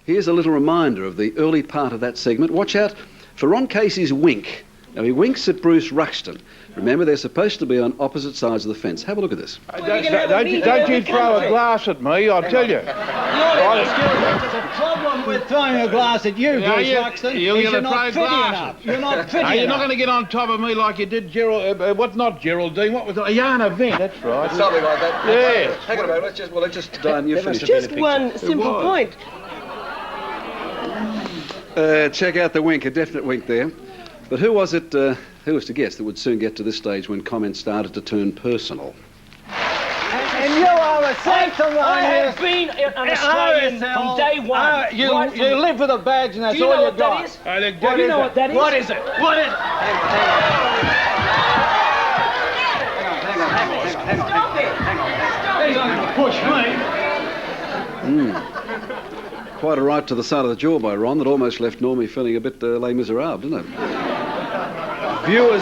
Here's a little reminder of the early part of that segment. Watch out for Ron Casey's wink. Now, he winks at Bruce Ruxton. Remember, they're supposed to be on opposite sides of the fence. Have a look at this. Don't you throw a glass at me, I'll tell you. There's a problem with throwing a glass at you, Bruce Ruxton. You're not pretty enough. You're not pretty enough. You're not going to get on top of me like you did Gerald... what's not Geraldine? What was it? Ayana Vint, that's right. Something like that. Yeah. Hang on a moment. Let's just dive in. Just one simple point. Check out the wink, a definite wink there. But who was it, who was to guess that would soon get to this stage when comments started to turn personal? And you are a sanctimonious... I have been an Australian from day one. You live with a badge and that's all you got. Do you know what that is? What is it? What is it? He's not going to push me. Quite a right to the side of the jaw by Ron that almost left Normie feeling a bit Les Miserables, didn't it? Viewers...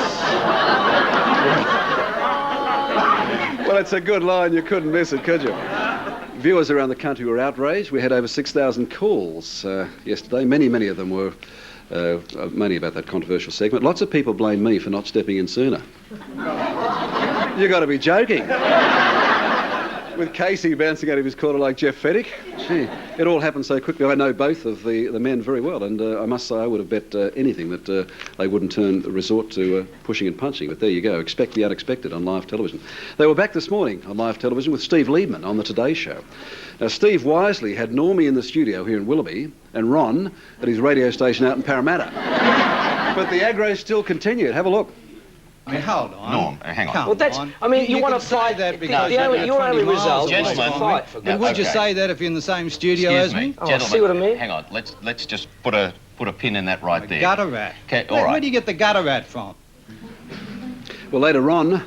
Well, it's a good line. You couldn't miss it, could you? Viewers around the country were outraged. We had over 6,000 calls yesterday. Many of them were mainly about that controversial segment. Lots of people blame me for not stepping in sooner. You got to be joking. With Casey bouncing out of his corner like Jeff Feddick. Gee, it all happened so quickly. I know both of the men very well, and I must say I would have bet anything that they wouldn't resort to pushing and punching. But there you go. Expect the unexpected on live television. They were back this morning on live television with Steve Liebman on the Today Show. Now, Steve wisely had Normie in the studio here in Willoughby and Ron at his radio station out in Parramatta. But the aggro still continued. Have a look. I mean, hold on. Norm, hang on. Well, that's... I mean, you want to fight... that because your only result is to Gentlemen. fight for But would you say that if you're in the same studio Excuse as me, me? gentlemen, see what I mean? hang on. Let's just put a pin in that right there. Gutter rat. Okay, all right. Where do you get the gutter rat from? Well, later Ron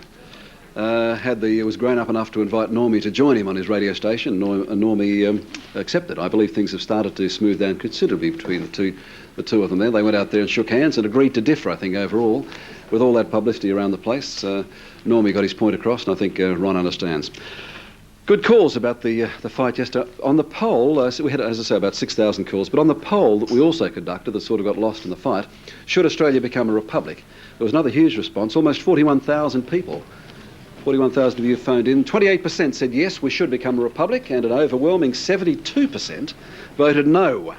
was grown up enough to invite Normie to join him on his radio station. Normie accepted. I believe things have started to smooth down considerably between the two of them there. They went out there and shook hands and agreed to differ, I think, overall. With all that publicity around the place, Normie got his point across, and I think Ron understands. Good calls about the fight yesterday. On the poll, so we had, as I say, about 6,000 calls, but on the poll that we also conducted that sort of got lost in the fight, should Australia become a republic? There was another huge response, almost 41,000 people. 41,000 of you phoned in. 28% said yes, we should become a republic, and an overwhelming 72% voted no.